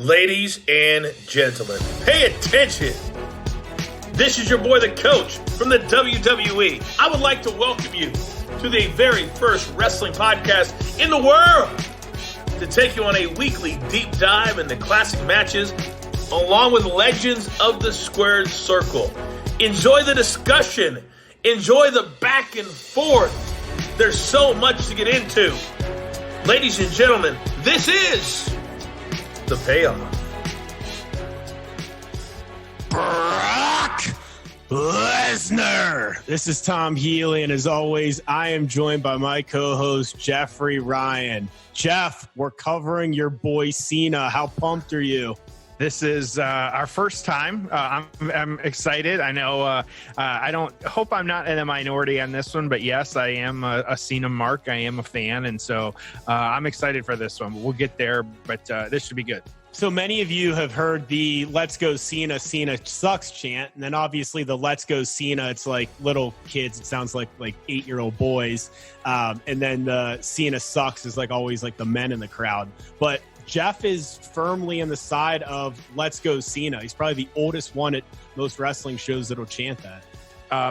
Ladies and gentlemen, pay attention. This is your boy, the coach from the WWE. I would like to welcome you to the very first wrestling podcast in the world to take you on a weekly deep dive into classic matches along with legends of the squared circle. Enjoy the discussion. Enjoy the back and forth. There's so much to get into. Ladies and gentlemen, this is the Payoff. Brock Lesnar. This is Tom Healy, and as always, I am joined by my co-host, Jeffrey Ryan. Jeff, we're covering your boy Cena. How pumped are you? This is our first time. I'm excited. I know I don't hope I'm not in a minority on this one, but yes, I am a Cena mark. I am a fan, and so I'm excited for this one. We'll get there, but this should be good. So many of you have heard the "Let's Go Cena, Cena sucks" chant, and then obviously the "Let's Go Cena." It's like little kids. It sounds like 8-year-old boys, and then the "Cena sucks" is like always like the men in the crowd, but Jeff is firmly on the side of "Let's Go Cena." He's probably the oldest one at most wrestling shows that'll chant that.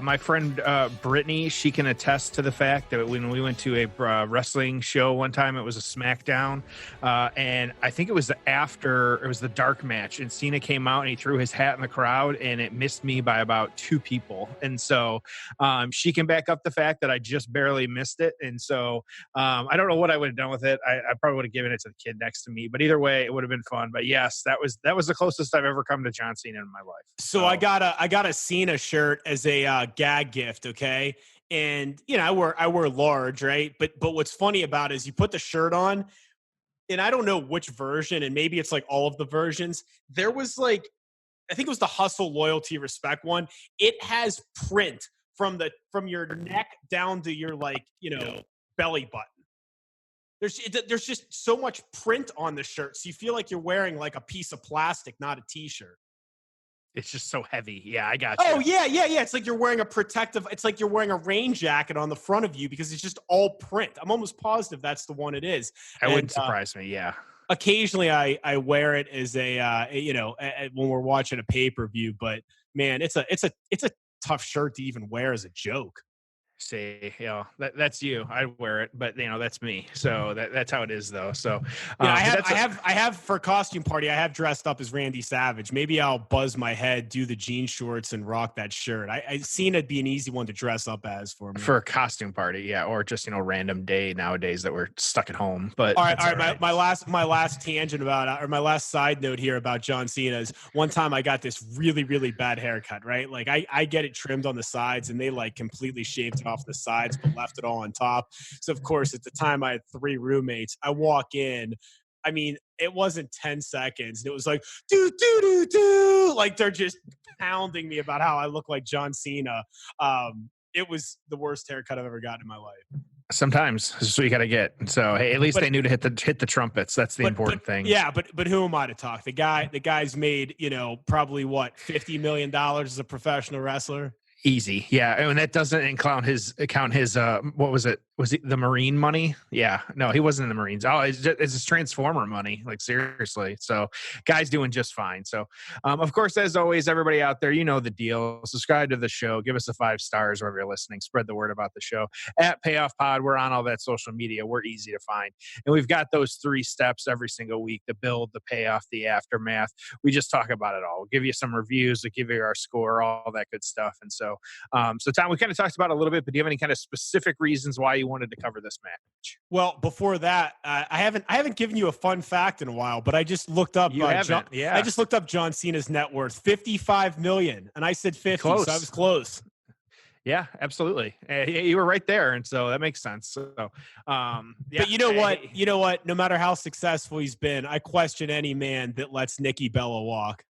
My friend Brittany, she can attest to the fact that when we went to a wrestling show one time, it was a SmackDown, and I think it was the dark match, and Cena came out and he threw his hat in the crowd, and it missed me by about 2 people, and so she can back up the fact that I just barely missed it, and so I don't know what I would have done with it. I probably would have given it to the kid next to me, but either way, it would have been fun. But yes, that was the closest I've ever come to John Cena in my life. So I got a Cena shirt as a gag gift, okay? And you know, I wear large, right? But what's funny about it is you put the shirt on, and I don't know which version, and maybe it's like all of the versions. There was like, I think it was the Hustle, Loyalty, Respect one. It has print from your neck down to your belly button. There's just so much print on the shirt, so you feel like you're wearing like a piece of plastic, not a t-shirt. It's just so heavy. Yeah, I got you. Oh, yeah. It's like you're wearing it's like you're wearing a rain jacket on the front of you because it's just all print. I'm almost positive that's the one it is. That wouldn't surprise me, yeah. Occasionally I wear it as when we're watching a pay-per-view, but man, it's a tough shirt to even wear as a joke. See, that's you. I wear it, but that's me. So that's how it is, though. So I have for costume party. I have dressed up as Randy Savage. Maybe I'll buzz my head, do the jean shorts, and rock that shirt. I seen it'd be an easy one to dress up as for me for a costume party, yeah, or just random day nowadays that we're stuck at home. But all right. My last tangent about or my last side note here about John Cena is one time I got this really really bad haircut. Right, like I get it trimmed on the sides, and they like completely shaved it off the sides but left it all on top. So of course at the time I had 3 roommates. I walk in, I mean it wasn't 10 seconds and it was like do like they're just pounding me about how I look like John Cena. It was the worst haircut I've ever gotten in my life. Sometimes this is what you got to get. So hey, at least they knew to hit the trumpets. That's the important thing. Yeah, but who am I to talk? The guy's made probably what $50 million as a professional wrestler. Easy. Yeah. And that doesn't count his what was it? Was it the Marine money? Yeah. No, he wasn't in the Marines. Oh, it's his Transformer money. Like seriously. So guy's doing just fine. So of course, as always, everybody out there, you know the deal. Subscribe to the show. Give us 5 stars wherever you're listening. Spread the word about the show at Payoff Pod. We're on all that social media. We're easy to find. And we've got those 3 steps every single week: the build, the payoff, the aftermath. We just talk about it all. We'll give you some reviews. We'll give you our score, all that good stuff. And so Tom, we kind of talked about it a little bit, but do you have any kind of specific reasons why you wanted to cover this match? Well, before that, I haven't given you a fun fact in a while, but I just looked up. I just looked up John Cena's net worth, $55 million, and I said 50, so I was close. Yeah, absolutely. You were right there, and so that makes sense. So, but you know what? You know what? No matter how successful he's been, I question any man that lets Nikki Bella walk.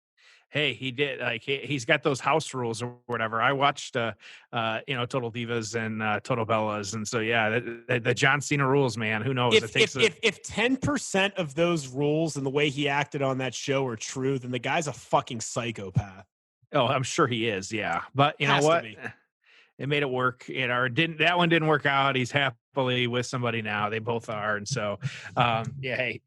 Hey, he did. Like he's got those house rules or whatever. I watched, Total Divas and Total Bellas, and so yeah, the John Cena rules, man. Who knows? If 10% of those rules and the way he acted on that show are true, then the guy's a fucking psychopath. Oh, I'm sure he is. Yeah, but you know what? It made it work. That one didn't work out. He's happy happily with somebody now. They both are. And so, yeah, hey,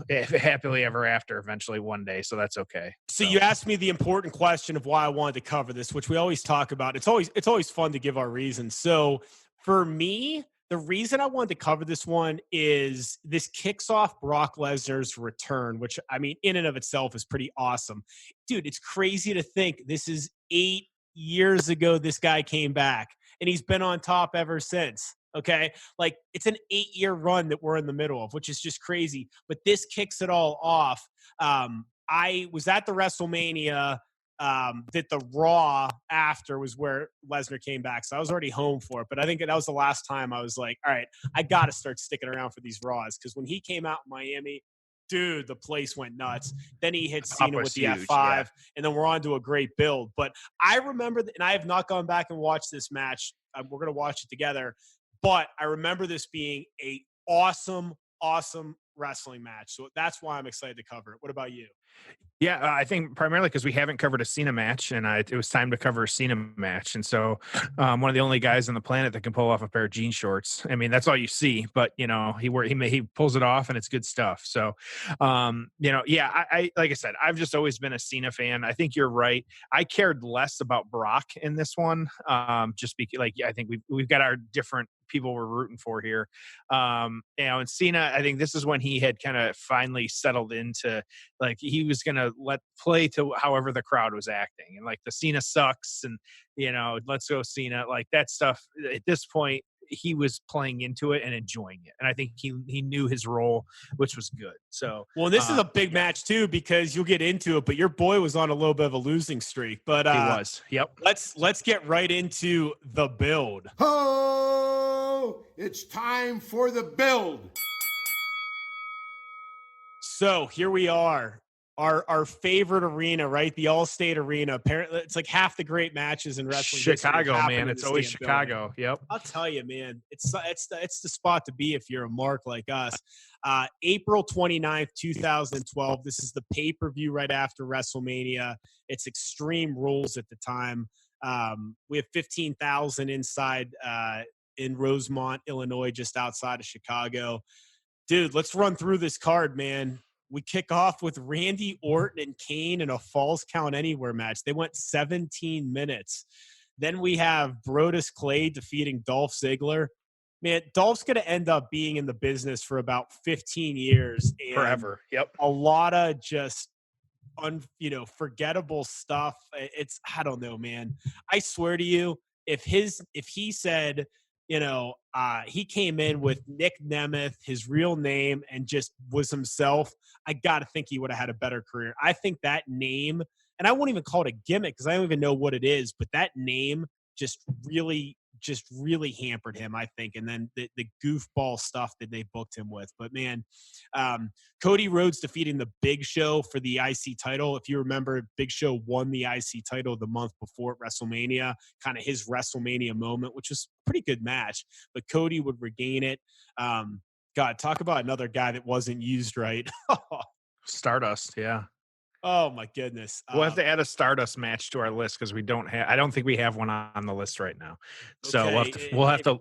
happily ever after eventually one day. So that's okay. So you asked me the important question of why I wanted to cover this, which we always talk about. It's always fun to give our reasons. So for me, the reason I wanted to cover this one is this kicks off Brock Lesnar's return, which I mean, in and of itself is pretty awesome. Dude, it's crazy to think this is 8 years ago this guy came back, and he's been on top ever since. Okay. Like, it's an 8-year run that we're in the middle of, which is just crazy. But this kicks it all off. I was at the WrestleMania that the Raw after was where Lesnar came back. So I was already home for it. But I think that was the last time I was like, all right, I got to start sticking around for these Raws. Because when he came out in Miami, dude, the place went nuts. Then he hit Cena with the huge, F5, and then we're on to a great build. But I remember, and I have not gone back and watched this match. We're going to watch it together. But I remember this being a awesome wrestling match. So that's why I'm excited to cover it. What about you? Yeah, I think primarily because we haven't covered a Cena match, and it was time to cover a Cena match. And so, one of the only guys on the planet that can pull off a pair of jean shorts. I mean, that's all you see, but he pulls it off, and it's good stuff. So, I like I said, I've just always been a Cena fan. I think you're right. I cared less about Brock in this one, just because, I think we've got our different people we're rooting for here. And Cena, I think this is when he had kind of finally settled into, he was going to let play to however the crowd was acting, and the Cena sucks, and let's go Cena, that stuff. At this point, he was playing into it and enjoying it, and I think he knew his role, which was good. So, well, this is a big match too, because you'll get into it, but your boy was on a little bit of a losing streak. But he was. Yep. Let's get right into the build. Oh, it's time for the build. So here we are, our favorite arena, right? The Allstate Arena. Apparently, it's like half the great matches in wrestling. Chicago, man. It's always Chicago. Building. Yep. I'll tell you, man. It's the spot to be if you're a mark like us. April 29th, 2012. This is the pay-per-view right after WrestleMania. It's Extreme Rules at the time. We have 15,000 inside in Rosemont, Illinois, just outside of Chicago. Dude, let's run through this card, man. We kick off with Randy Orton and Kane in a Falls Count Anywhere match. They went 17 minutes. Then we have Brodus Clay defeating Dolph Ziggler. Man, Dolph's going to end up being in the business for about 15 years. And forever. Yep. A lot of just forgettable stuff. I don't know, man. I swear to you, if he said, he came in with Nick Nemeth, his real name, and just was himself, I got to think he would have had a better career. I think that name, and I won't even call it a gimmick because I don't even know what it is, but that name just really hampered him, I think. And then the goofball stuff that they booked him with. But man, Cody Rhodes defeating the Big Show for the IC title. If you remember, Big Show won the IC title the month before at WrestleMania, kind of his WrestleMania moment, which was a pretty good match. But Cody would regain it. God, talk about another guy that wasn't used right. Stardust, yeah. Oh my goodness. We'll have to add a Stardust match to our list because I don't think we have one on the list right now. So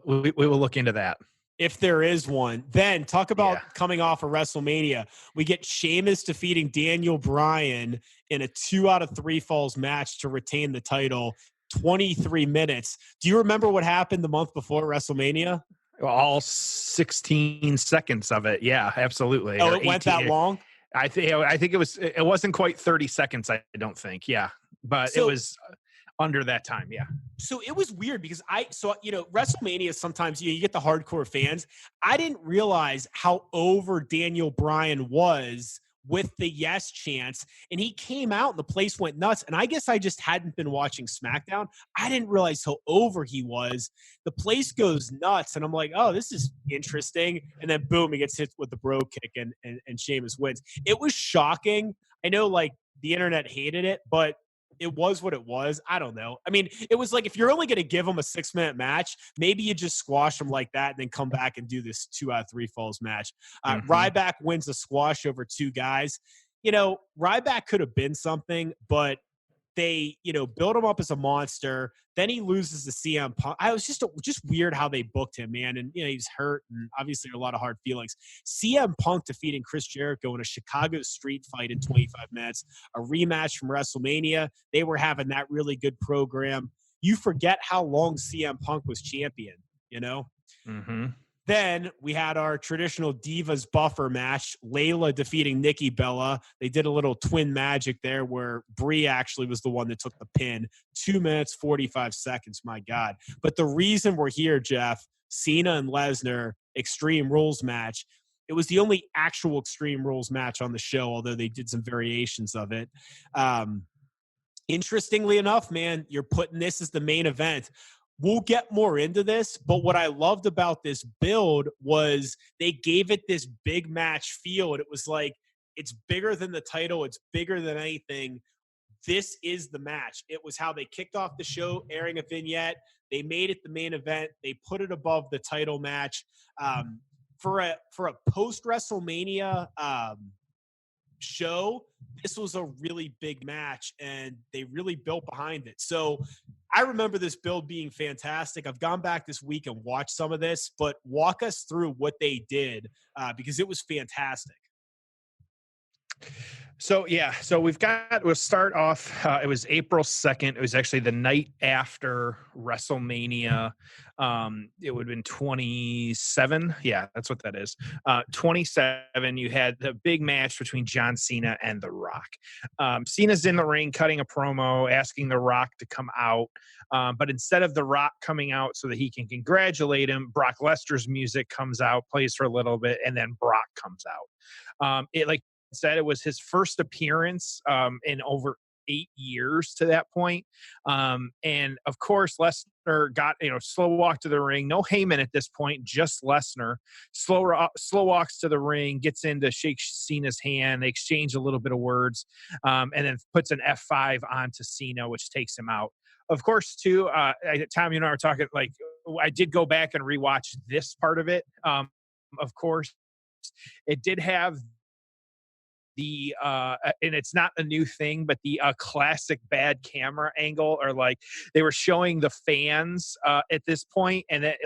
we will look into that. If there is one, then talk about coming off of WrestleMania. We get Sheamus defeating Daniel Bryan in a 2 out of 3 falls match to retain the title, 23 minutes. Do you remember what happened the month before WrestleMania? All 16 seconds of it. Yeah, absolutely. Oh, it went that long? I think it wasn't quite 30 seconds. I don't think. Yeah, but it was under that time. Yeah. So it was weird because WrestleMania, sometimes you get the hardcore fans. I didn't realize how over Daniel Bryan was with the yes chants, and he came out and the place went nuts. And I guess I just hadn't been watching SmackDown. I didn't realize how over he was. The place goes nuts, and I'm like, oh, this is interesting. And then boom, he gets hit with the bro kick, and Sheamus wins. It was shocking. I know, the internet hated it, but it was what it was. I don't know. I mean, it was like, if you're only going to give them a 6-minute match, maybe you just squash them like that and then come back and do this 2 out of 3 falls match. Ryback wins the squash over 2 guys. Ryback could have been something, but they, build him up as a monster. Then he loses to CM Punk. I was just weird how they booked him, man. And, he's hurt and obviously a lot of hard feelings. CM Punk defeating Chris Jericho in a Chicago street fight in 25 minutes, a rematch from WrestleMania. They were having that really good program. You forget how long CM Punk was champion, Mm-hmm. Then we had our traditional Divas Buffer match, Layla defeating Nikki Bella. They did a little twin magic there where Brie actually was the one that took the pin. 2 minutes, 45 seconds, my God. But the reason we're here, Jeff, Cena and Lesnar Extreme Rules match, it was the only actual Extreme Rules match on the show, although they did some variations of it. Interestingly enough, man, you're putting this as the main event. We'll get more into this, but what I loved about this build was they gave it this big match feel. And it was like, it's bigger than the title. It's bigger than anything. This is the match. It was how they kicked off the show, airing a vignette. They made it the main event. They put it above the title match. For a post-WrestleMania show, this was a really big match, and they really built behind it. So I remember this build being fantastic. I've gone back this week and watched some of this, but walk us through what they did because it was fantastic. So we'll start off. It was April 2nd. It was actually the night after WrestleMania. It would have been 27. Yeah, that's what that is. 27. You had the big match between John Cena and The Rock. Cena's in the ring cutting a promo, asking The Rock to come out. But instead of The Rock coming out so that he can congratulate him, Brock Lesnar's music comes out, plays for a little bit, and then Brock comes out. Said it was his first appearance in over 8 years to that point. And of course, Lesnar got, slow walk to the ring. No Heyman at this point, just Lesnar. Slow walks to the ring, gets in to shake Cena's hand. They exchange a little bit of words, and then puts an F5 onto Cena, which takes him out. Of course, too, Tom, you and I were talking, I did go back and rewatch this part of it. Of course, it did have and it's not a new thing, but the classic bad camera angle, or they were showing the fans at this point, and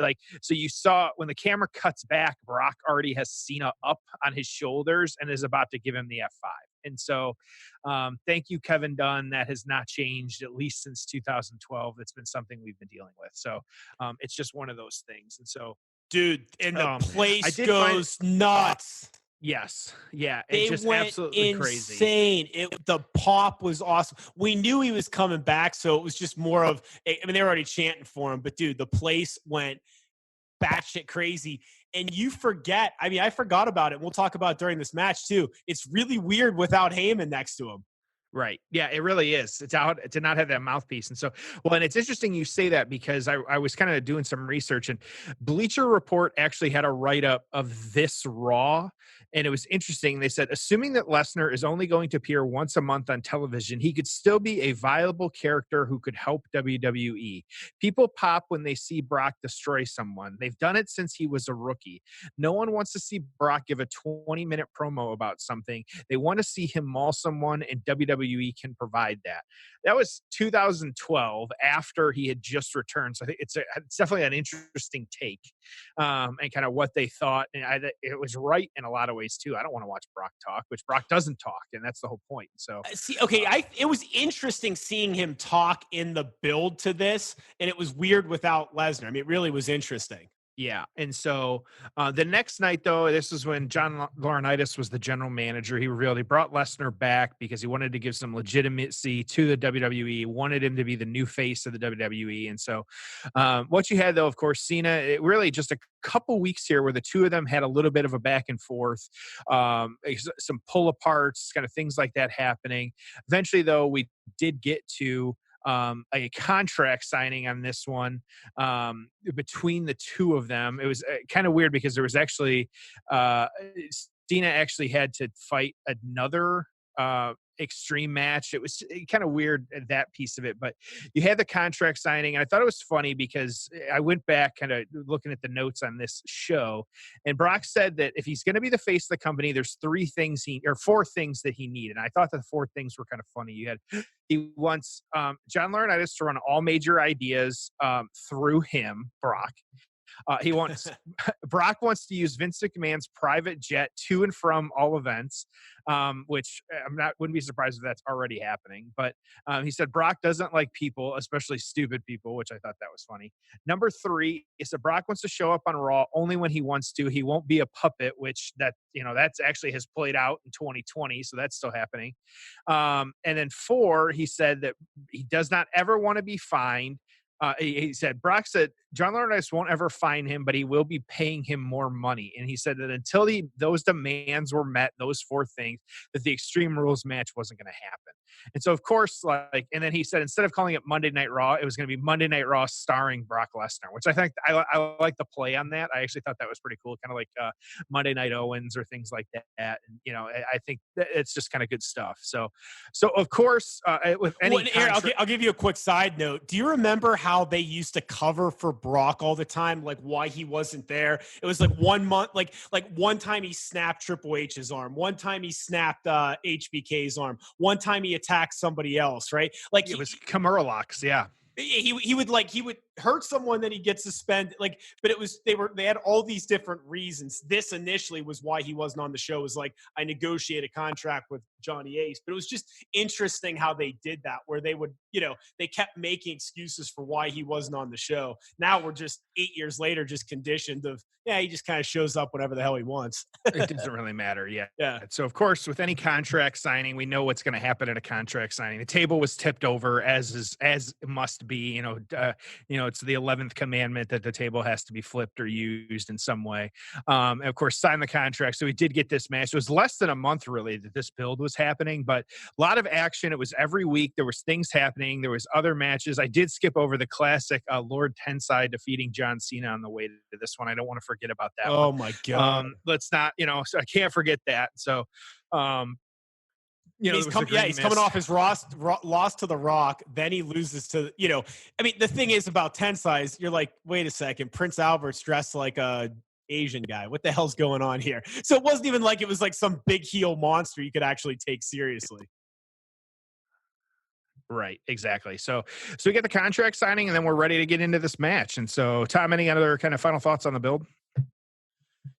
so you saw when the camera cuts back, Brock already has Cena up on his shoulders and is about to give him the F5. And so, thank you, Kevin Dunn. That has not changed at least since 2012. It's been something we've been dealing with. So, it's just one of those things. And so, dude, and the place goes nuts. Yes. Yeah. They just went absolutely insane. Crazy. The pop was awesome. We knew he was coming back, so it was just more of, they were already chanting for him, but dude, the place went batshit crazy. And you forget, I forgot about it. We'll talk about it during this match too. It's really weird without Heyman next to him. Right. Yeah, it really is. It's out to not have that mouthpiece. And so, and it's interesting you say that because I was kind of doing some research, and Bleacher Report actually had a write-up of this Raw. And it was interesting. They said, assuming that Lesnar is only going to appear once a month on television, he could still be a viable character who could help WWE. People pop when they see Brock destroy someone. They've done it since he was a rookie. No one wants to see Brock give a 20-minute promo about something. They want to see him maul someone, and WWE can provide that. That was 2012, after he had just returned. So I think it's definitely an interesting take, and kind of what they thought. And it was right in a lot of ways too. I don't want to watch Brock talk, which Brock doesn't talk, and that's the whole point. So it was interesting seeing him talk in the build to this, and it was weird without Lesnar. It really was interesting. Yeah. And so the next night, though, this is when John Laurinaitis was the general manager. He revealed he brought Lesnar back because he wanted to give some legitimacy to the WWE, wanted him to be the new face of the WWE. And so what you had, though, of course, Cena, it really just a couple weeks here where the two of them had a little bit of a back and forth, some pull aparts, kind of things like that happening. Eventually, though, we did get to a contract signing on this one between the two of them. It was kind of weird because there was actually Cena actually had to fight another extreme match. It was kind of weird, that piece of it, but you had the contract signing, and I thought it was funny because I went back kind of looking at the notes on this show, and Brock said that if he's going to be the face of the company, there's four things that he needed. And I thought the four things were kind of funny. He wants John Laurinaitis to run all major ideas through him, Brock. Brock wants to use Vince McMahon's private jet to and from all events, which wouldn't be surprised if that's already happening. But he said Brock doesn't like people, especially stupid people, which I thought that was funny. Number 3 is that Brock wants to show up on Raw only when he wants to. He won't be a puppet, which that's actually has played out in 2020, so that's still happening. And then 4, he said that he does not ever want to be fined. Brock said John Laurinaitis won't ever fine him, but he will be paying him more money. And he said that until those demands were met, those 4 things, that the Extreme Rules match wasn't going to happen. And so, of course, and then he said instead of calling it Monday Night Raw, it was going to be Monday Night Raw starring Brock Lesnar, which I think I like the play on that. I actually thought that was pretty cool, kind of like Monday Night Owens or things like that. And I think that it's just kind of good stuff. So of course, with any I'll give you a quick side note. Do you remember how they used to cover for Brock all the time, like why he wasn't there? It was like 1 month, like one time he snapped Triple H's arm, one time he snapped HBK's arm, one time he attacked somebody else, right? Like it was Kimura locks, yeah. He would hurt someone, then he gets suspended. But they had all these different reasons. This initially was why he wasn't on the show. It was like, I negotiated a contract with Johnny Ace, but it was just interesting how they did that, where they would, they kept making excuses for why he wasn't on the show. Now we're just 8 years later, just conditioned of, he just kind of shows up whenever the hell he wants. It doesn't really matter. Yeah. Yeah. So of course, with any contract signing, we know what's going to happen at a contract signing. The table was tipped over as it must be, it's the 11th commandment that the table has to be flipped or used in some way. And of course, sign the contract. So we did get this match. It was less than a month really that this build was happening, but a lot of action. It was every week. There was things happening. There was other matches. I did skip over the classic Lord Tensai defeating John Cena on the way to this one. I don't want to forget about that. Oh my God. Let's not, so I can't forget that. So, he's coming off his loss to The Rock. Then he loses to, the thing is about Tensai's, you're like, wait a second, Prince Albert's dressed like a Asian guy. What the hell's going on here? So it wasn't even like it was like some big heel monster you could actually take seriously. Right, exactly. So we get the contract signing, and then we're ready to get into this match. And so, Tom, any other kind of final thoughts on the build?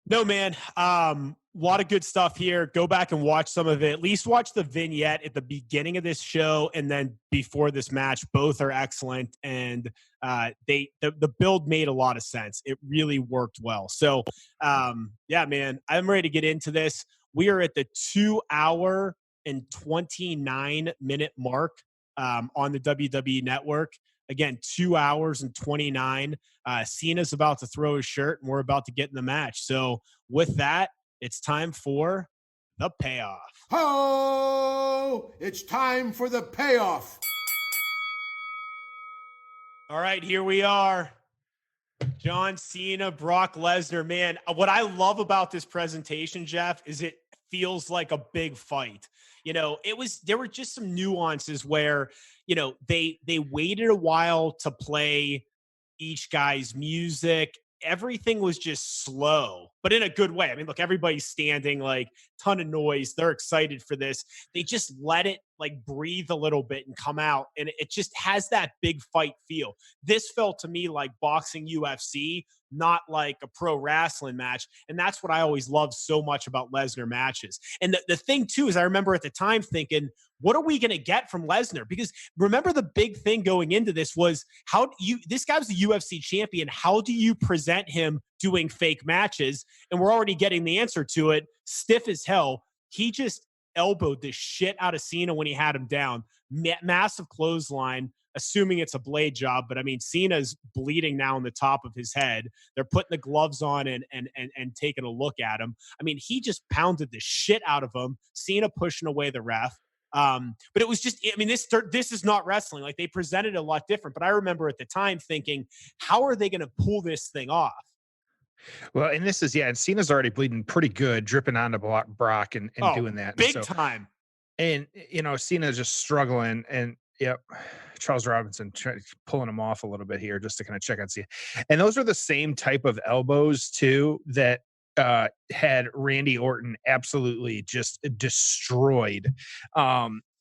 No, man. A lot of good stuff here. Go back and watch some of it. At least watch the vignette at the beginning of this show and then before this match. Both are excellent, and the build made a lot of sense. It really worked well. So, man, I'm ready to get into this. We are at the 2 hour and 29 minute mark on the WWE Network. Again, 2 hours and 29. Cena's about to throw his shirt, and we're about to get in the match. So with that, it's time for the payoff. Oh, it's time for the payoff. All right, here we are. John Cena, Brock Lesnar. Man, what I love about this presentation, Jeff, is it feels like a big fight. There were just some nuances where, they waited a while to play each guy's music. Everything was just slow, but in a good way. I mean, look, everybody's standing, like, ton of noise. They're excited for this. They just let it breathe a little bit and come out. And it just has that big fight feel. This felt to me like boxing UFC, not like a pro wrestling match. And that's what I always love so much about Lesnar matches. And the thing too, is I remember at the time thinking, what are we going to get from Lesnar? Because remember, the big thing going into this was this guy was the UFC champion. How do you present him doing fake matches? And we're already getting the answer to it. Stiff as hell. He just elbowed the shit out of Cena when he had him down. Massive clothesline, assuming it's a blade job. But I mean, Cena's bleeding now on the top of his head. They're putting the gloves on and taking a look at him. I mean, he just pounded the shit out of him. Cena pushing away the ref. But it was just, I mean, this is not wrestling. Like, they presented it a lot different. But I remember at the time thinking, how are they going to pull this thing off? Well, and this is, and Cena's already bleeding pretty good, dripping onto Brock and doing that. Big time. And, Cena's just struggling, and yep, Charles Robinson pulling him off a little bit here just to kind of check on Cena. And those are the same type of elbows too that had Randy Orton absolutely just destroyed,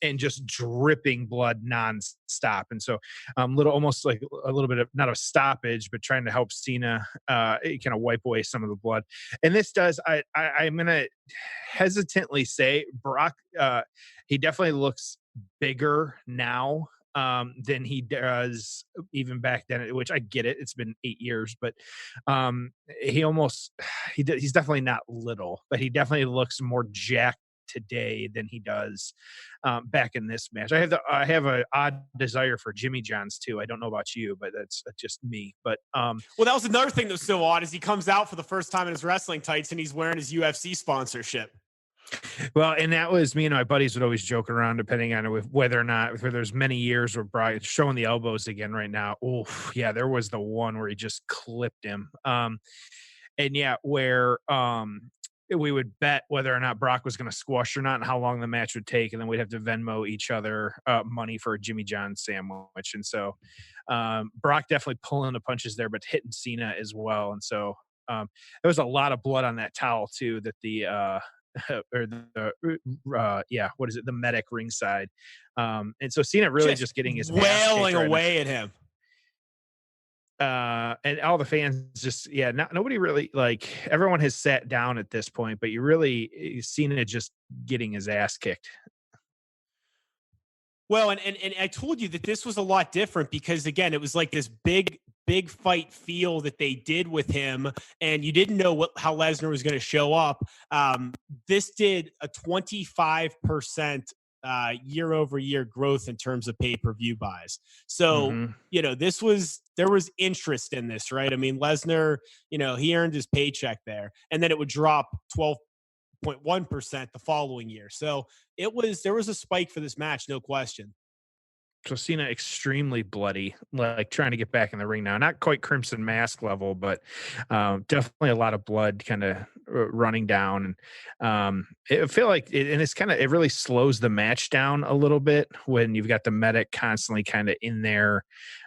and just dripping blood nonstop. And so, little almost like a little bit of not a stoppage, but trying to help Cena kind of wipe away some of the blood. And this does, I'm gonna hesitantly say Brock. He definitely looks bigger now than he does even back then, which I get it. It's been 8 years, but he almost he's definitely not little, but he definitely looks more jacked today than he does back in this match. I have an odd desire for Jimmy John's too. I don't know about you, but that's just me. But well, that was another thing that's so odd is he comes out for the first time in his wrestling tights and he's wearing his UFC sponsorship. Well, and that was me and my buddies would always joke around, depending on whether or not there's many years where Brian showing the elbows again right now. Oh, yeah, there was the one where he just clipped him. And yeah, where we would bet whether or not Brock was going to squash or not and how long the match would take. And then we'd have to Venmo each other money for a Jimmy John sandwich. And so Brock definitely pulling the punches there, but hitting Cena as well. And so there was a lot of blood on that towel too, that the or what is it? The medic ringside. And so Cena really just getting his wailing away at him. And all the fans just, nobody really, like, everyone has sat down at this point, but you Cena just getting his ass kicked. Well, and I told you that this was a lot different because, again, it was like this big fight feel that they did with him, and you didn't know how Lesnar was going to show up. This did a 25% year-over-year growth in terms of pay-per-view buys. So, there was interest in this, right? I mean, Lesnar, he earned his paycheck there, and then it would drop 12.1% the following year. So there was a spike for this match, no question. So Cena extremely bloody, like trying to get back in the ring now. Not quite Crimson Mask level, but definitely a lot of blood kind of running down. And it feel like it really slows the match down a little bit when you've got the medic constantly kind of in there,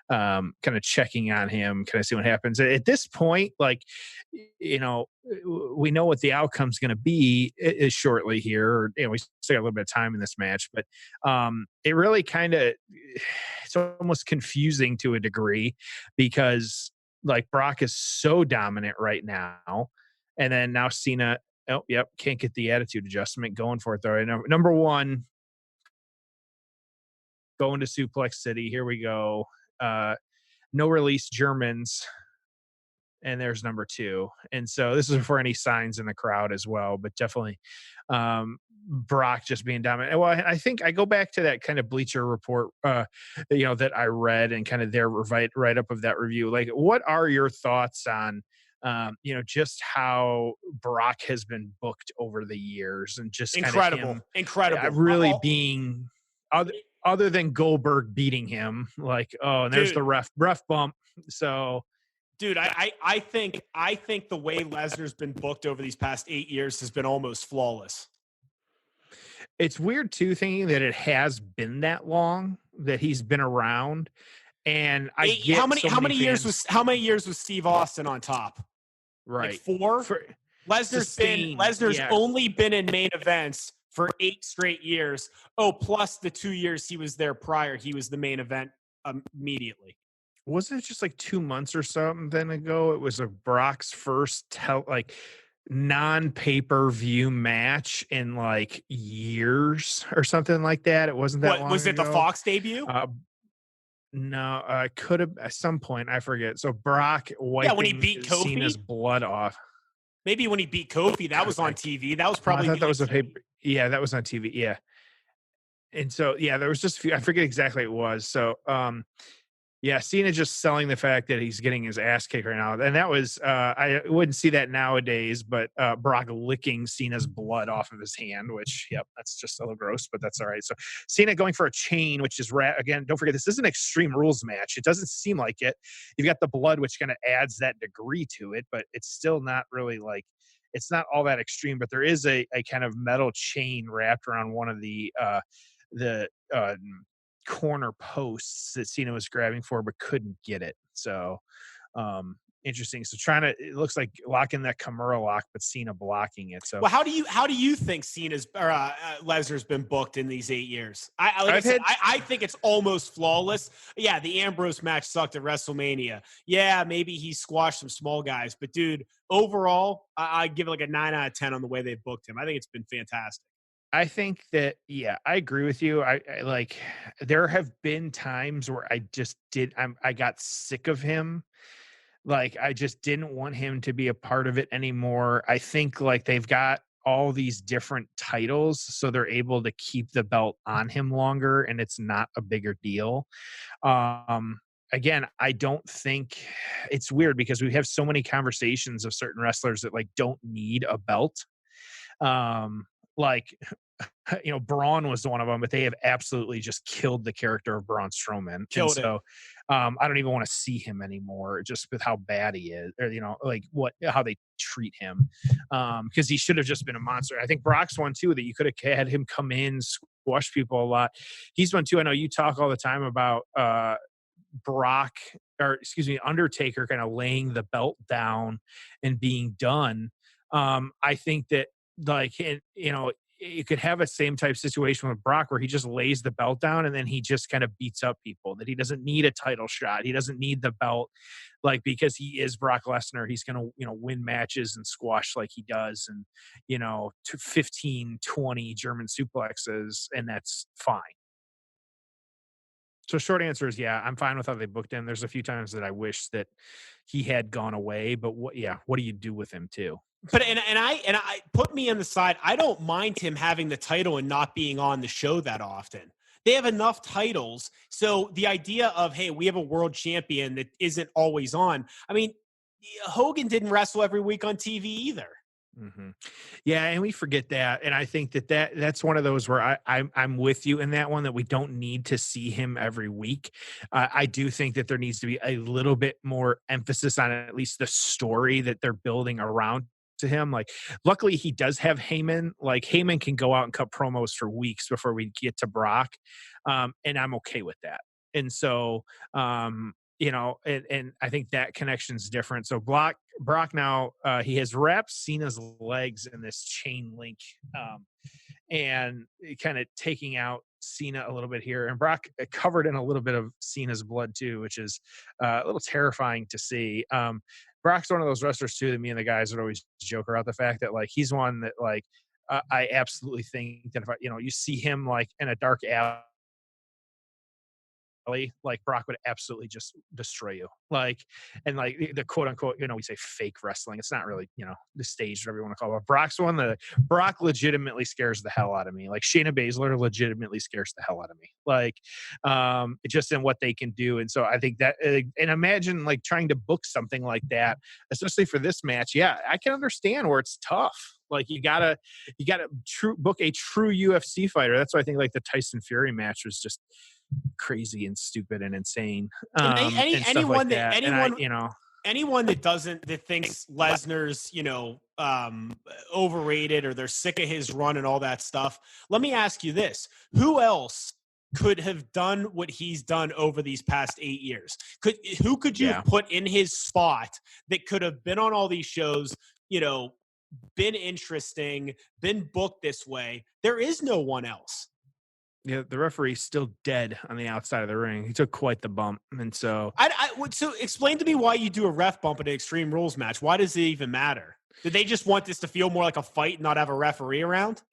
kind of checking on him, kind of see what happens. At this point, like, we know what the outcome's going to be is shortly here. We still got a little bit of time in this match, but it really it's almost confusing to a degree because, like, Brock is so dominant right now, and then now Cena, can't get the attitude adjustment going for it though. Right? Number one, going to Suplex City. Here we go. No release Germans. And there's number two. And so this is before any signs in the crowd as well, but definitely Brock just being dominant. Well, I think I go back to that kind of Bleacher Report, that I read and kind of their write up of that review. Like, what are your thoughts on, just how Brock has been booked over the years and just incredible, really being other than Goldberg beating him, like, and there's the ref bump. So, dude, I think the way Lesnar's been booked over these past 8 years has been almost flawless. It's weird too, thinking that it has been that long that he's been around. And how many years was Steve Austin on top? Right, like 4. Lesnar's only been in main events for 8 straight years. Oh, plus the 2 years he was there prior, he was the main event immediately. Wasn't it just like 2 months or something ago? It was a Brock's first non-pay-per-view match in like years or something like that. It wasn't that long was it ago. The Fox debut? No, could have at some point. I forget. So Brock wiping when he beat Kofi? Cena's blood off. Maybe when he beat Kofi, that was on TV. That was probably. I thought that was a paper. Yeah, that was on TV. Yeah. And so there was just a few. I forget exactly what it was. So Cena just selling the fact that he's getting his ass kicked right now. And that was, I wouldn't see that nowadays, but Brock licking Cena's blood off of his hand, which, that's just a little gross, but that's all right. So Cena going for a chain, which is, again, don't forget, this is an Extreme Rules match. It doesn't seem like it. You've got the blood, which kind of adds that degree to it, but it's still not really like, it's not all that extreme, but there is a kind of metal chain wrapped around one of the corner posts that Cena was grabbing for, but couldn't get it. So, interesting. So it looks like locking that Kimura lock, but Cena blocking it. So, Well, how do you think Cena's or Lesnar's been booked in these 8 years? I think it's almost flawless. Yeah, the Ambrose match sucked at WrestleMania. Yeah, maybe he squashed some small guys, but dude, overall, I give it like a 9 out of 10 on the way they've booked him. I think it's been fantastic. I think that, yeah, I agree with you. I like, there have been times where I got sick of him. Like, I just didn't want him to be a part of it anymore. I think like they've got all these different titles, so they're able to keep the belt on him longer and it's not a bigger deal. Again, I don't think it's weird because we have so many conversations of certain wrestlers that like don't need a belt. Like, Braun was one of them, but they have absolutely just killed the character of Braun Strowman. Killed it. I don't even want to see him anymore just with how bad he is, or, like how they treat him. Because he should have just been a monster. I think Brock's one too, that you could have had him come in, squash people a lot. He's one too. I know you talk all the time about, Undertaker kind of laying the belt down and being done. I think that, like, you could have a same type situation with Brock where he just lays the belt down and then he just kind of beats up people, that he doesn't need a title shot. He doesn't need the belt, like, because he is Brock Lesnar. He's going to, win matches and squash like he does. And, 15, 20 German suplexes, and that's fine. So short answer is, yeah, I'm fine with how they booked him. There's a few times that I wish that he had gone away, but what do you do with him too? But and I put me on the side. I don't mind him having the title and not being on the show that often. They have enough titles. So the idea of, hey, we have a world champion that isn't always on. I mean, Hogan didn't wrestle every week on TV either. Mm-hmm. Yeah, and we forget that, and I think that's one of those where I'm with you in that one, that we don't need to see him every week. I do think that there needs to be a little bit more emphasis on at least the story that they're building around to him. Like, luckily he does have Heyman. Like, Heyman can go out and cut promos for weeks before we get to Brock, and I'm okay with that. And so, and I think that connection's different. So Brock now, he has wrapped Cena's legs in this chain link, and kind of taking out Cena a little bit here. And Brock covered in a little bit of Cena's blood too, which is a little terrifying to see. Brock's one of those wrestlers too that me and the guys would always joke about the fact that, like, he's one that, like, I absolutely think that if you see him like in a dark alley, like, Brock would absolutely just destroy you. Like, and like the quote unquote, we say fake wrestling. It's not really, the stage, whatever you want to call it. But Brock's one that Brock legitimately scares the hell out of me. Like, Shayna Baszler legitimately scares the hell out of me. Like, just in what they can do. And so I think that, and imagine like trying to book something like that, especially for this match. Yeah, I can understand where it's tough. Like, you gotta book a true UFC fighter. That's why I think like the Tyson Fury match was just crazy and stupid and insane. Anyone that thinks Lesnar's, overrated, or they're sick of his run and all that stuff. Let me ask you this. Who else could have done what he's done over these past 8 years? Who could you have put in his spot that could have been on all these shows, been interesting, been booked this way? There is no one else. Yeah, the referee's still dead on the outside of the ring. He took quite the bump, and so so explain to me why you do a ref bump in an Extreme Rules match. Why does it even matter? Did they just want this to feel more like a fight and not have a referee around?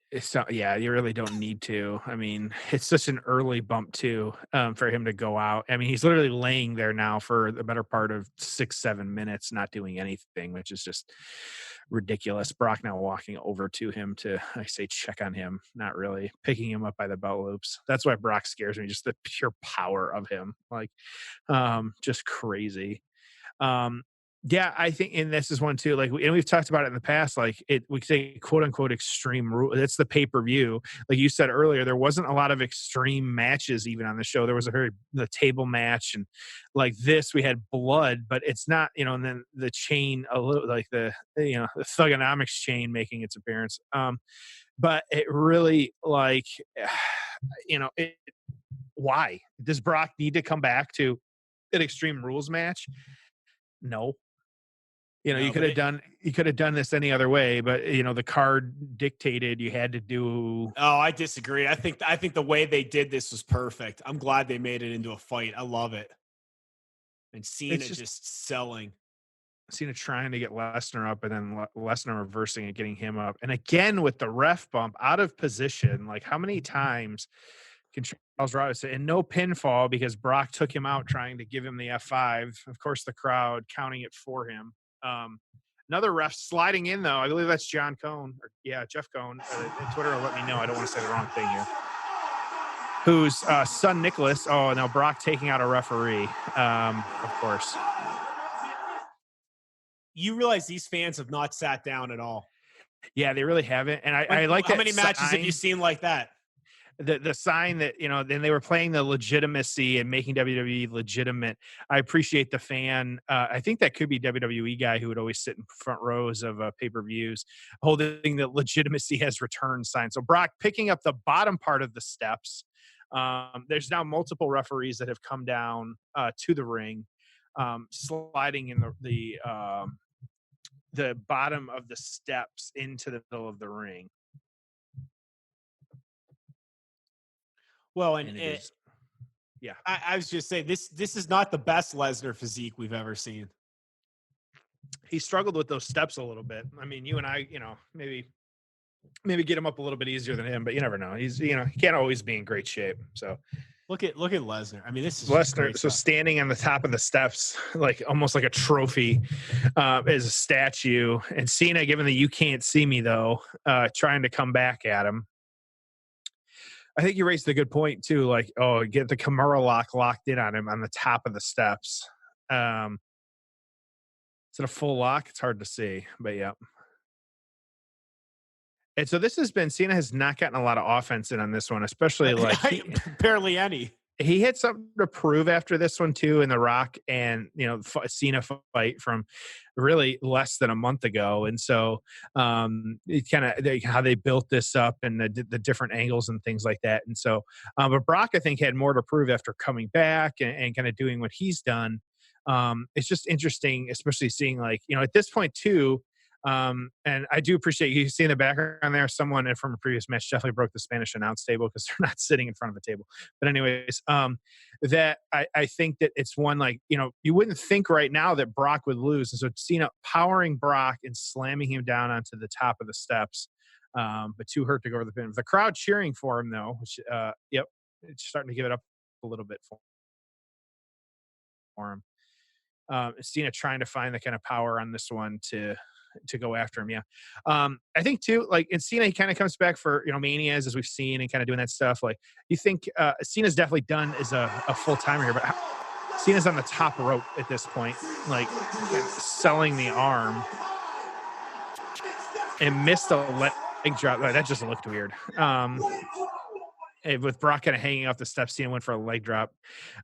Yeah, you really don't need to. I mean, it's such an early bump too, for him to go out. I mean, he's literally laying there now for the better part of 6-7 minutes, not doing anything, which is just ridiculous. Brock now walking over to him to, I say, check on him, not really picking him up by the belt loops. That's why Brock scares me, just the pure power of him, like, just crazy. Yeah, I think, and this is one too. Like, and we've talked about it in the past. Like, we say quote unquote extreme rule. That's the pay per view. Like you said earlier, there wasn't a lot of extreme matches even on the show. There was the table match, and like this, we had blood, but it's not, and then the chain, a little like the the Thugonomics chain making its appearance. But it really like, why does Brock need to come back to an Extreme Rules match? No. No, You could have done this any other way, but the card dictated you had to do. Oh, I disagree. I think the way they did this was perfect. I'm glad they made it into a fight. I love it. And Cena just selling. Cena trying to get Lesnar up, and then Lesnar reversing and getting him up. And again with the ref bump out of position. Like, how many times can Charles Robinson, and no pinfall because Brock took him out trying to give him the F5. Of course, the crowd counting it for him. Another ref sliding in, though. I believe that's John Cone. Jeff Cone. Twitter will let me know. I don't want to say the wrong thing here. Whose son Nicholas. Oh, now Brock taking out a referee. Of course. You realize these fans have not sat down at all. Yeah, they really haven't. And I like that. How many matches have you seen like that? The sign that, then they were playing the legitimacy and making WWE legitimate. I appreciate the fan. I think that could be WWE guy who would always sit in front rows of pay-per-views holding the legitimacy has returned sign. So Brock picking up the bottom part of the steps. There's now multiple referees that have come down to the ring, sliding in the bottom of the steps into the middle of the ring. Well, yeah, I was just saying this is not the best Lesnar physique we've ever seen. He struggled with those steps a little bit. I mean, you and I, maybe get him up a little bit easier than him, but you never know. He's, he can't always be in great shape. So look at Lesnar. I mean, this is Lesnar. So standing on the top of the steps, like almost like a trophy, as a statue, and Cena giving the "you can't see me" though, trying to come back at him. I think you raised a good point too. Like, get the Kimura locked in on him on the top of the steps. Is it a full lock? It's hard to see, but yeah. And so this has been, Cena has not gotten a lot of offense in on this one, especially barely any. He had something to prove after this one too, in the Rock and Cena fight from really less than a month ago, and so it kind of how they built this up and the different angles and things like that, and so but Brock I think had more to prove after coming back and kind of doing what he's done. It's just interesting, especially seeing at this point too. And I do appreciate you seeing the background there. Someone from a previous match definitely broke the Spanish announce table because they're not sitting in front of a table. But anyways, that I think that it's one you wouldn't think right now that Brock would lose. And so Cena powering Brock and slamming him down onto the top of the steps, but too hurt to go over the pin. The crowd cheering for him though, which it's starting to give it up a little bit for him. Cena trying to find the kind of power on this one to go after him. Yeah. I think too, in Cena, he kind of comes back for, Manias as we've seen and kind of doing that stuff. You think Cena's definitely done as a full timer here, but Cena's on the top rope at this point, selling the arm and missed a leg drop. That just looked weird. With Brock kind of hanging off the steps, Cena went for a leg drop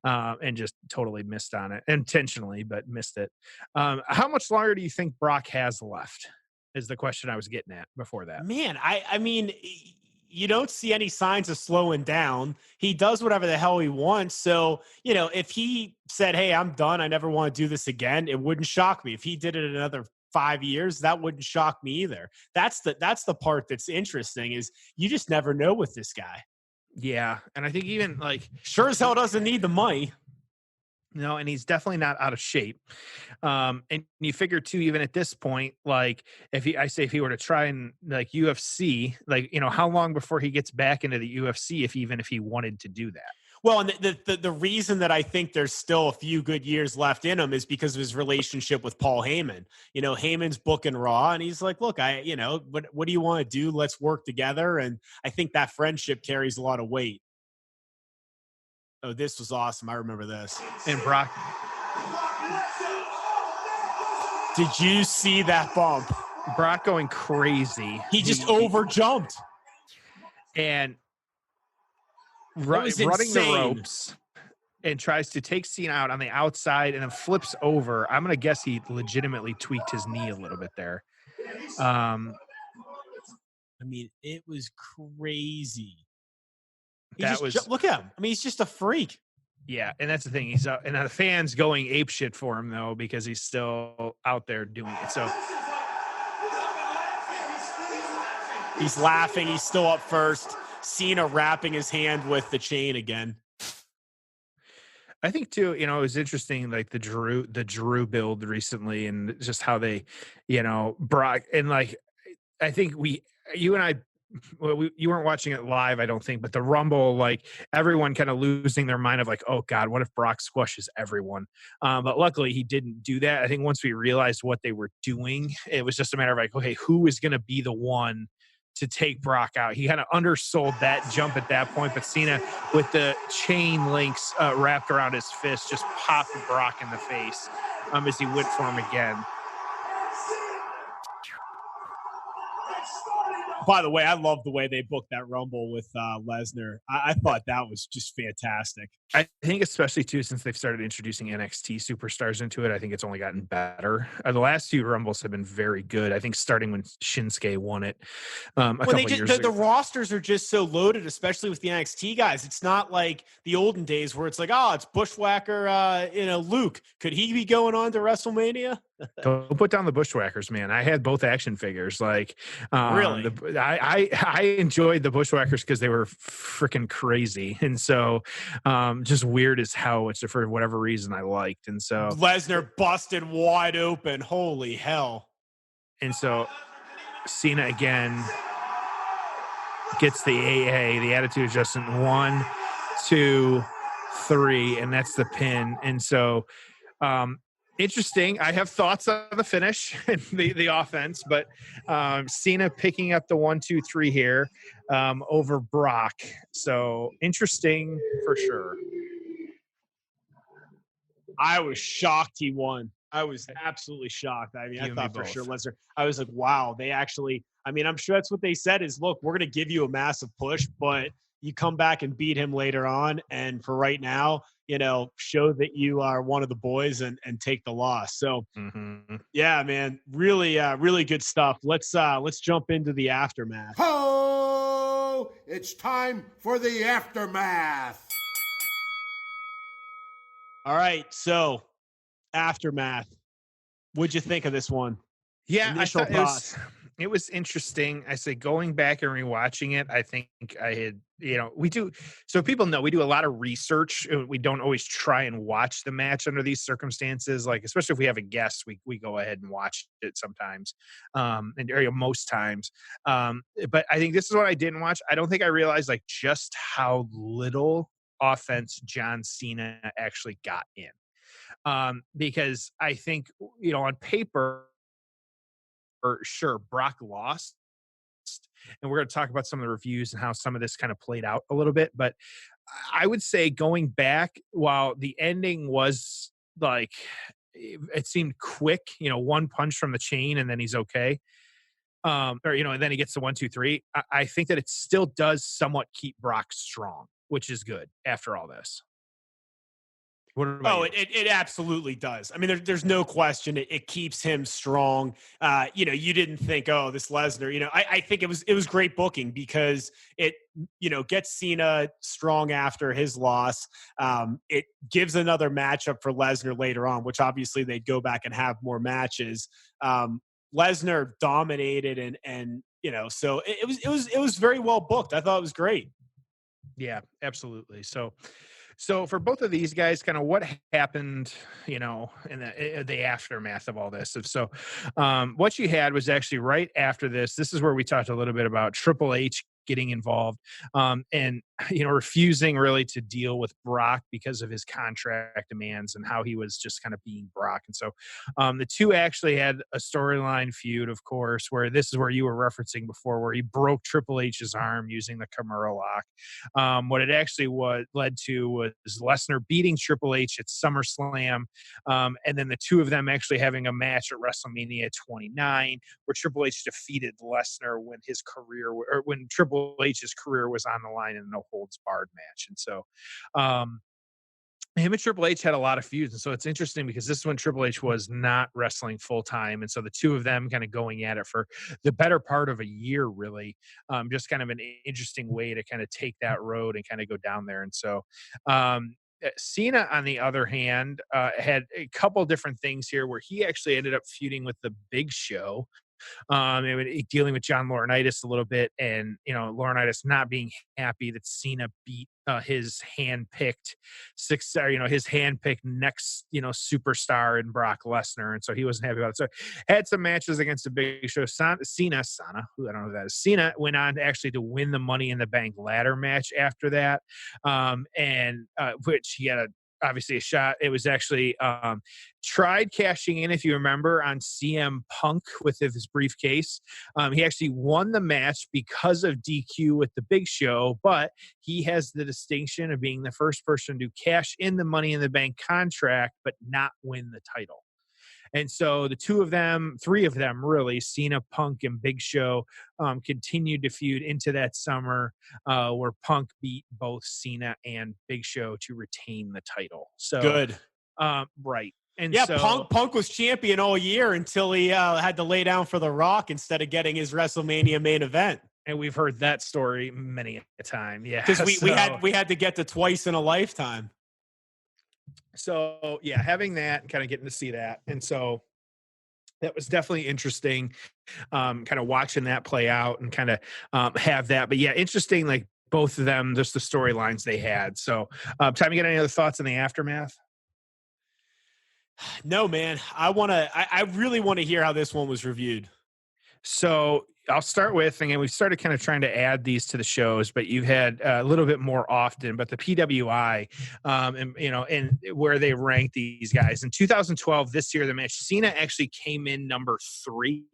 and just totally missed on it, intentionally, but missed it. How much longer do you think Brock has left is the question I was getting at before that. Man, I mean, you don't see any signs of slowing down. He does whatever the hell he wants. So, if he said, hey, I'm done, I never want to do this again, it wouldn't shock me. If he did it another 5 years, that wouldn't shock me either. That's the part that's interesting, is you just never know with this guy. Yeah, and I think even sure as hell doesn't need the money. No, and he's definitely not out of shape. And you figure too, even at this point, if he were to try and UFC, how long before he gets back into the UFC, if he wanted to do that? Well, and the reason that I think there's still a few good years left in him is because of his relationship with Paul Heyman. Heyman's booking Raw, and he's like, look, what do you want to do? Let's work together. And I think that friendship carries a lot of weight. Oh, this was awesome. I remember this. And Brock. Did you see that bump? Brock going crazy. He just overjumped. And running insane. the ropes and tries to take Cena out on the outside and then flips over. I'm going to guess he legitimately tweaked his knee a little bit there. I mean, it was crazy. Look at him. I mean, he's just a freak. Yeah, and that's the thing. He's and the fans going apeshit for him though because he's still out there doing it. So he's laughing. He's still up first. Cena wrapping his hand with the chain again. I think too, it was interesting, like the Drew build recently, and just how they, Brock, and like I think you and I. Well, you weren't watching it live, I don't think, but the Rumble, like everyone kind of losing their mind of like, oh God, what if Brock squashes everyone? But luckily he didn't do that. I think once we realized what they were doing, it was just a matter of like, okay, who is going to be the one to take Brock out? He kind of undersold that jump at that point, but Cena with the chain links wrapped around his fist just popped Brock in the face as he went for him again. By the way, I love the way they booked that Rumble with Lesnar. I thought that was just fantastic. I think especially, too, since they've started introducing NXT superstars into it, I think it's only gotten better. The last few Rumbles have been very good. I think starting when Shinsuke won it a couple years ago. The rosters are just so loaded, especially with the NXT guys. It's not like the olden days where it's like, oh, it's Bushwhacker, Luke. Could he be going on to WrestleMania? Don't put down the Bushwhackers, man. I had both action figures. Like, really, I enjoyed the Bushwhackers because they were freaking crazy, and so just weird as hell, which for whatever reason I liked. And so Lesnar busted wide open. Holy hell! And so Cena again gets the AA, the attitude adjustment 1, 2, 3, and that's the pin. And so. Interesting. I have thoughts on the finish and the offense, but Cena picking up the 1, 2, 3 here over Brock. So interesting for sure. I was shocked he won. I was absolutely shocked. I mean, I thought for sure Lesnar. I was like, wow, they actually. I mean, I'm sure that's what they said is, look, we're going to give you a massive push, but you come back and beat him later on. And for right now, show that you are one of the boys and take the loss. So, yeah, man, really, really good stuff. Let's jump into the aftermath. Oh, it's time for the aftermath. All right, so aftermath. What'd you think of this one? Yeah, initial thoughts. It was interesting. I say going back and rewatching it, I think I had, we do. So people know we do a lot of research. We don't always try and watch the match under these circumstances. Like, especially if we have a guest, we go ahead and watch it sometimes, and most times. But I think this is what I didn't watch. I don't think I realized like just how little offense John Cena actually got in. Because I think, on paper, sure, Brock lost, and we're going to talk about some of the reviews and how some of this kind of played out a little bit. But I would say going back, while the ending was like, it seemed quick, one punch from the chain and then he's okay. And then he gets the 1, 2, 3. I think that it still does somewhat keep Brock strong, which is good after all this. It absolutely does. I mean, there's no question. It keeps him strong. You didn't think, oh, this Lesnar. I think it was great booking because it gets Cena strong after his loss. It gives another matchup for Lesnar later on, which obviously they'd go back and have more matches. Lesnar dominated, and so it was very well booked. I thought it was great. Yeah, absolutely. So for both of these guys, kind of what happened, in the aftermath of all this. So what you had was actually right after this. This is where we talked a little bit about Triple H getting involved, and refusing really to deal with Brock because of his contract demands and how he was just kind of being Brock. And so the two actually had a storyline feud, of course, where this is where you were referencing before, where he broke Triple H's arm using the Kimura lock. What it actually led to was Lesnar beating Triple H at SummerSlam, and then the two of them actually having a match at WrestleMania 29, where Triple H defeated Lesnar when Triple H's career was on the line in a no holds barred match. And so him and Triple H had a lot of feuds. And so it's interesting because this is when Triple H was not wrestling full time. And so the two of them kind of going at it for the better part of a year, really, just kind of an interesting way to kind of take that road and kind of go down there. And so Cena, on the other hand, had a couple different things here where he actually ended up feuding with the Big Show, dealing with John Laurinaitis a little bit, and Laurinaitis not being happy that Cena beat his hand-picked next superstar in Brock Lesnar, and so he wasn't happy about it. So had some matches against the Big Show. Cena, who I don't know who that is. Cena went on to win the Money in the Bank ladder match after that, which he had obviously a shot. It was actually tried cashing in, if you remember, on CM Punk with his briefcase. He actually won the match because of DQ with the Big Show, but he has the distinction of being the first person to cash in the Money in the Bank contract but not win the title. And so the three of them really, Cena, Punk, and Big Show, continued to feud into that summer, where Punk beat both Cena and Big Show to retain the title. So good. Right. And yeah, so, Punk was champion all year until he had to lay down for The Rock instead of getting his WrestleMania main event. And we've heard that story many a time. Yeah. Because we had to get to twice in a lifetime. So yeah, having that and kind of getting to see that. And so that was definitely interesting, kind of watching that play out and kind of have that. But yeah, interesting, like both of them, just the storylines they had. So Tom, you got any other thoughts on the aftermath? No, man. I really want to hear how this one was reviewed. So I'll start with, again, we've started kind of trying to add these to the shows, but you've had a little bit more often, but the PWI, and where they rank these guys. In 2012, this year, the match, Cena actually came in number 3.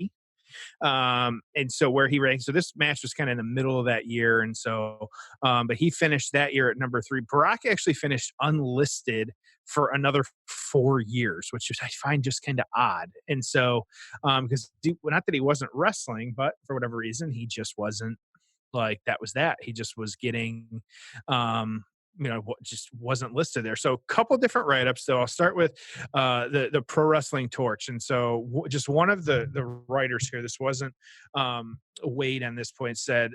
And so where he ranked, so this match was kind of in the middle of that year. And so, but he finished that year at number 3. Brock actually finished unlisted for another 4 years, which I find just kind of odd. And so, because not that he wasn't wrestling, but for whatever reason, he just wasn't like, that was that. He just was getting, just wasn't listed there. So a couple different write-ups, though. I'll start with the Pro Wrestling Torch. And so just one of the writers here, this wasn't Wade on this point, said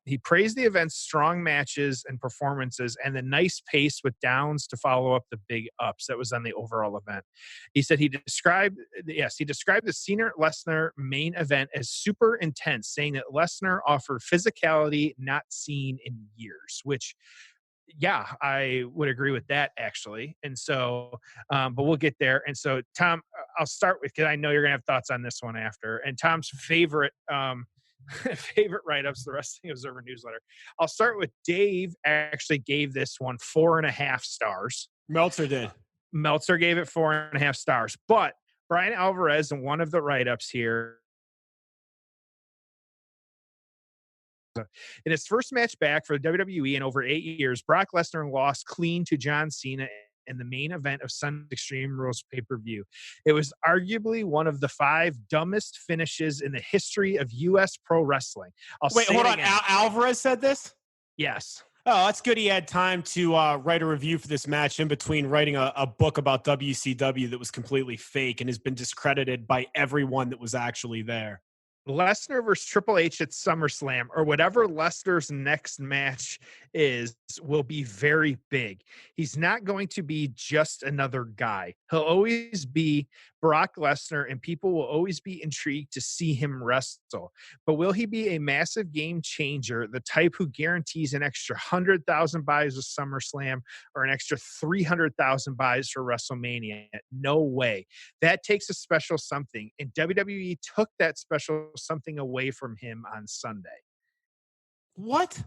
he praised the event's strong matches and performances and the nice pace with downs to follow up the big ups that was on the overall event. He said he described the Cena-Lesnar main event as super intense, saying that Lesnar offered physicality not seen in years, which, yeah, I would agree with that, actually. And so, but we'll get there. And so, Tom, I'll start with, because I know you're going to have thoughts on this one after. And Tom's favorite write-ups, the Wrestling Observer newsletter. I'll start with Dave actually gave this one 4.5 stars. Meltzer did. Meltzer gave it 4.5 stars. But Brian Alvarez, in one of the write-ups here, in his first match back for the WWE in over 8 years, Brock Lesnar lost clean to John Cena in the main event of Sunday's Extreme Rules pay-per-view. It was arguably one of the 5 dumbest finishes in the history of U.S. pro wrestling. Wait, hold on. Alvarez said this? Yes. Oh, that's good. He had time to write a review for this match in between writing a book about WCW that was completely fake and has been discredited by everyone that was actually there. Lesnar versus Triple H at SummerSlam, or whatever Lesnar's next match is, will be very big. He's not going to be just another guy. He'll always be Brock Lesnar, and people will always be intrigued to see him wrestle. But will he be a massive game changer, the type who guarantees an extra 100,000 buys with SummerSlam or an extra 300,000 buys for WrestleMania? No way. That takes a special something, and WWE took that special something away from him on Sunday. What?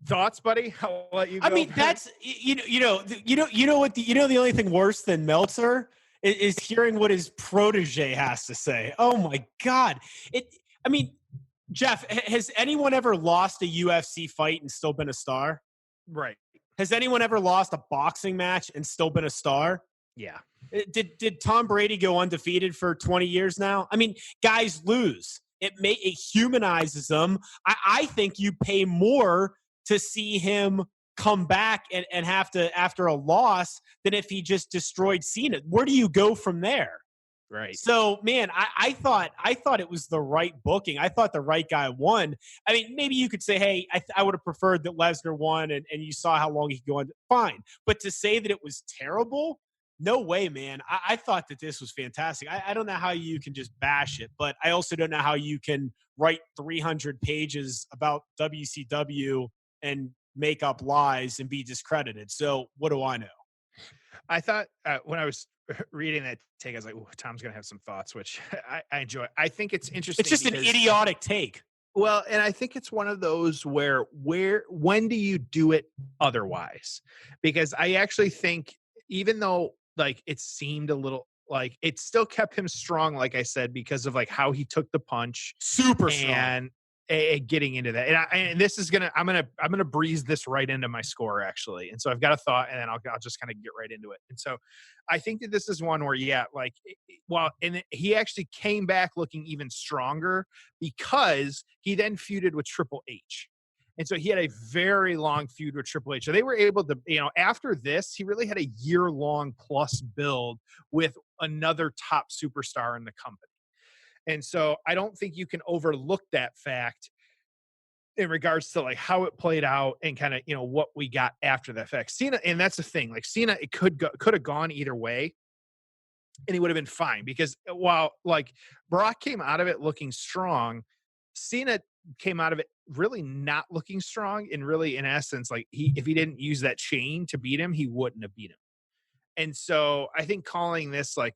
Thoughts, buddy? I'll let you go. I mean, that's the only thing worse than Meltzer is hearing what his protege has to say. Oh my God. I mean, Jeff, has anyone ever lost a UFC fight and still been a star? Right. Has anyone ever lost a boxing match and still been a star? Yeah. Did Tom Brady go undefeated for 20 years now? I mean, guys lose. It humanizes them. I think you pay more to see him come back and have to after a loss than if he just destroyed Cena. Where do you go from there? Right. So, man, I thought it was the right booking. I thought the right guy won. I mean, maybe you could say, hey, I would have preferred that Lesnar won, and you saw how long he could go on. Fine. But to say that it was terrible, no way, man. I thought that this was fantastic. I don't know how you can just bash it, but I also don't know how you can write 300 pages about WCW and make up lies and be discredited. So what do I know? I thought when I was reading that take, I was like, "Ooh, Tom's going to have some thoughts," which I enjoy. I think it's interesting. It's just an idiotic take. Well, and I think it's one of those where when do you do it otherwise? Because I actually think even though like it seemed a little like it still kept him strong, like I said, because of like how he took the punch, super strong. And getting into that, and this is I'm gonna breeze this right into my score actually, and so I've got a thought, and then I'll just kind of get right into it. And so I think that this is one where he actually came back looking even stronger because he then feuded with Triple H. And so he had a very long feud with Triple H. So they were able to, after this, he really had a year-long plus build with another top superstar in the company. And so I don't think you can overlook that fact in regards to like how it played out and kind of, what we got after that fact. Cena, and that's the thing, like Cena, it could have gone either way and he would have been fine because while like Brock came out of it looking strong, Cena came out of it really not looking strong, and really in essence, like if he didn't use that chain to beat him, he wouldn't have beat him. And so I think calling this like,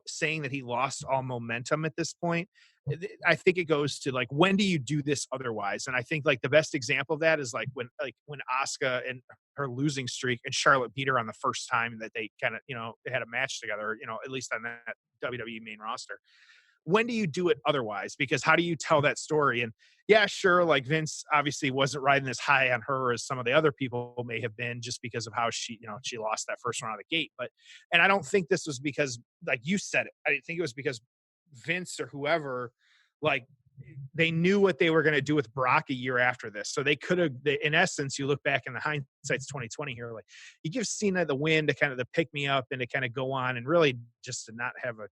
saying that he lost all momentum at this point, I think it goes to like, when do you do this otherwise? And I think like the best example of that is like when Asuka and her losing streak and Charlotte beat her on the first time that they kind of, they had a match together, at least on that WWE main roster. When do you do it otherwise? Because how do you tell that story? And yeah, sure, like Vince obviously wasn't riding as high on her as some of the other people may have been just because of how she lost that first one out of the gate. And I don't think this was because, like you said it, I think it was because Vince or whoever, like they knew what they were going to do with Brock a year after this. So they could have, in essence, you look back in the hindsight's 2020 here, like you give Cena the win to kind of the pick me up and to kind of go on and really just to not have a,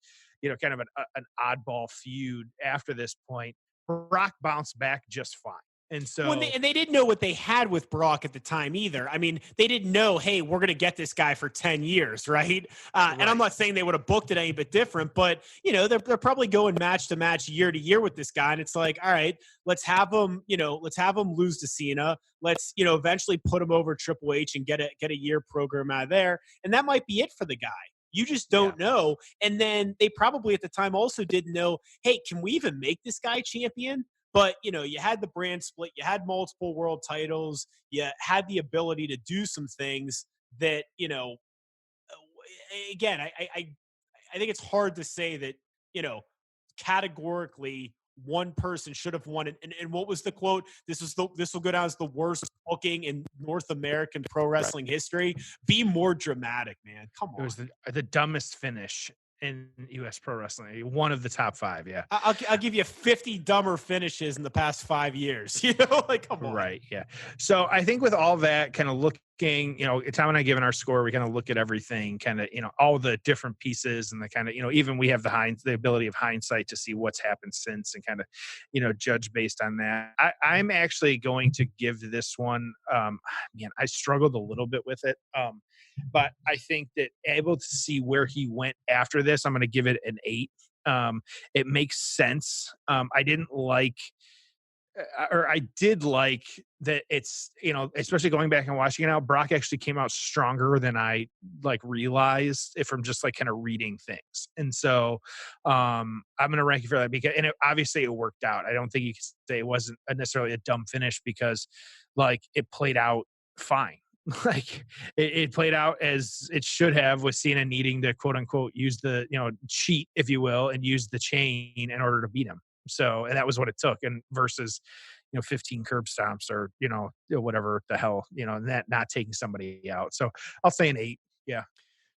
kind of an oddball feud after this point. Brock bounced back just fine. And so, they didn't know what they had with Brock at the time either. I mean, they didn't know, hey, we're going to get this guy for 10 years, right? Right? And I'm not saying they would have booked it any bit different, but they're probably going match to match, year to year with this guy. And it's like, all right, let's have him lose to Cena. Let's, eventually put him over Triple H and get a year program out of there. And that might be it for the guy. You just don't know. And then they probably at the time also didn't know, hey, can we even make this guy champion? But, you had the brand split, you had multiple world titles, you had the ability to do some things that, again, I think it's hard to say that, categorically one person should have won it. And what was the quote? This will go down as the worst booking in North American pro wrestling history. Be more dramatic, man. Come on. It was the dumbest finish in U.S. pro wrestling. One of the top 5. Yeah. I'll give you 50 dumber finishes in the past 5 years. Like, come on. Right. Yeah. So I think with all that kind of looking, Tom and I giving our score, we kind of look at everything, kind of, all the different pieces and the kind of, even we have the ability of hindsight to see what's happened since and kind of, judge based on that. I'm actually going to give this one, I struggled a little bit with it. But I think that able to see where he went after this, I'm going to give it an 8. It makes sense. I didn't like or I did like that it's, especially going back and watching it now, Brock actually came out stronger than I like realized it from just like kind of reading things. And so I'm going to rank you for that because, and obviously it worked out. I don't think you could say it wasn't necessarily a dumb finish because like it played out fine. Like it played out as it should have, with Cena needing to quote unquote use the, cheat, if you will, and use the chain in order to beat him. So, and that was what it took. And versus, 15 curb stomps or, whatever the hell, that not taking somebody out. So I'll say an 8. Yeah.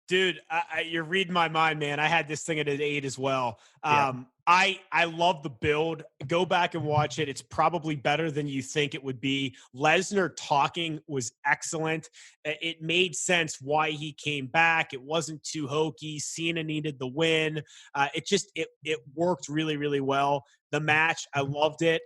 Dude, you're reading my mind, man. I had this thing at an 8 as well. Yeah. I love the build. Go back and watch it. It's probably better than you think it would be. Lesnar talking was excellent. It made sense why he came back. It wasn't too hokey. Cena needed the win. It worked really, really well. The match, I loved it.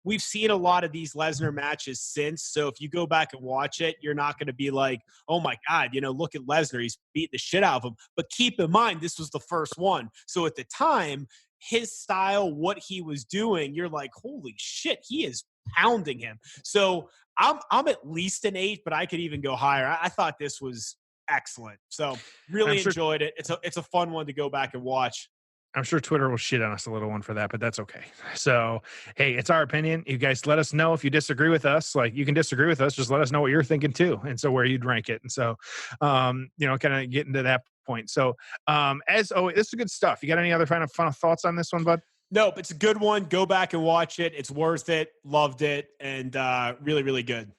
We've seen a lot of these Lesnar matches since. So if you go back and watch it, you're not going to be like, oh my God, look at Lesnar. He's beating the shit out of him. But keep in mind, this was the first one. So at the time, his style, what he was doing, you're like, holy shit, he is pounding him. So I'm at least an 8, but I could even go higher. I thought this was excellent. So really enjoyed it. It's a fun one to go back and watch. I'm sure Twitter will shit on us a little one for that, but that's okay. So, hey, it's our opinion. You guys let us know if you disagree with us. Like, you can disagree with us. Just let us know what you're thinking too. And so where you'd rank it. And so, kind of getting to that point. So, as always, this is good stuff. You got any other final thoughts on this one, bud? Nope. It's a good one. Go back and watch it. It's worth it. Loved it. And really, really good.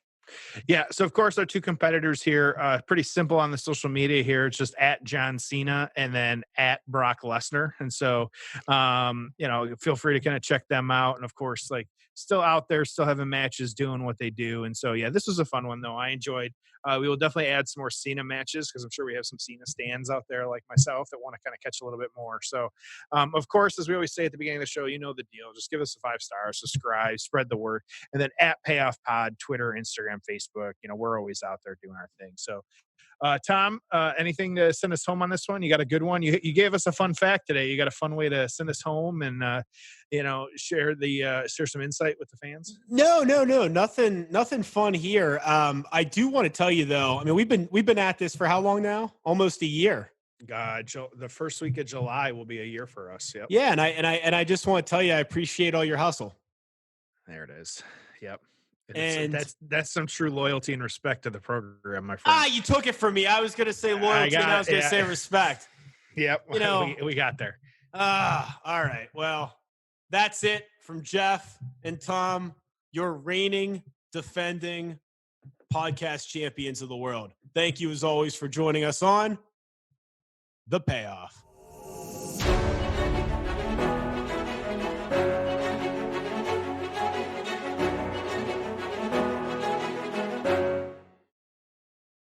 Yeah. So, of course, our two competitors here, pretty simple on the social media here. It's just at John Cena and then at Brock Lesnar. And so, feel free to kind of check them out. And, of course, like still out there, still having matches, doing what they do. And so, yeah, this was a fun one, though. I enjoyed. We will definitely add some more Cena matches because I'm sure we have some Cena stands out there like myself that want to kind of catch a little bit more. So, of course, as we always say at the beginning of the show, you know the deal. Just give us a 5 stars, subscribe, spread the word. And then at Payoff Pod, Twitter, Instagram, Facebook, we're always out there doing our thing. So, Tom, anything to send us home on this one? You got a good one? You gave us a fun fact today. You got a fun way to send us home and, share some insight with the fans? No, nothing fun here. I do want to tell you though, I mean, we've been at this for how long now? Almost a year. God, the first week of July will be a year for us. Yep. Yeah. And I just want to tell you, I appreciate all your hustle. There it is. Yep. And that's some true loyalty and respect to the program, my friend. You took it from me. I was going to say loyalty and I was going to say respect. Yep. We got there. All right. Well, that's it from Jeff and Tom, your reigning, defending podcast champions of the world. Thank you as always for joining us on The Payoff.